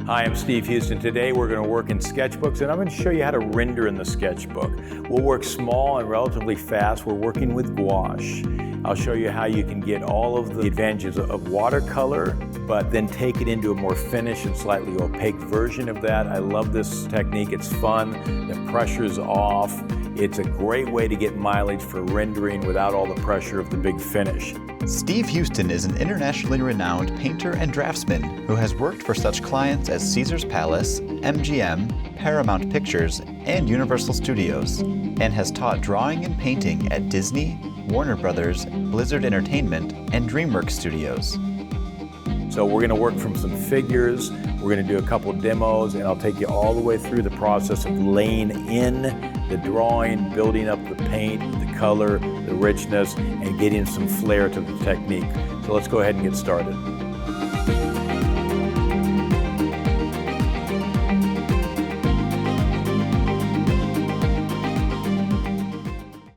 Hi, I'm Steve Huston. Today we're going to work in sketchbooks, and I'm going to show you how to render in the sketchbook. We'll work small and relatively fast. We're working with gouache. I'll show you how you can get all of the advantages of watercolor, but then take it into a more finished and slightly opaque version of that. I love this technique. It's fun. The pressure's off. It's a great way to get mileage for rendering without all the pressure of the big finish. Steve Huston is an internationally renowned painter and draftsman who has worked for such clients as Caesar's Palace, MGM, Paramount Pictures, and Universal Studios, and has taught drawing and painting at Disney, Warner Brothers, Blizzard Entertainment, and DreamWorks Studios. So we're going to work from some figures, we're going to do a couple demos, and I'll take you all the way through the process of laying in the drawing, building up the paint, the color, the richness, and getting some flair to the technique. So let's go ahead and get started.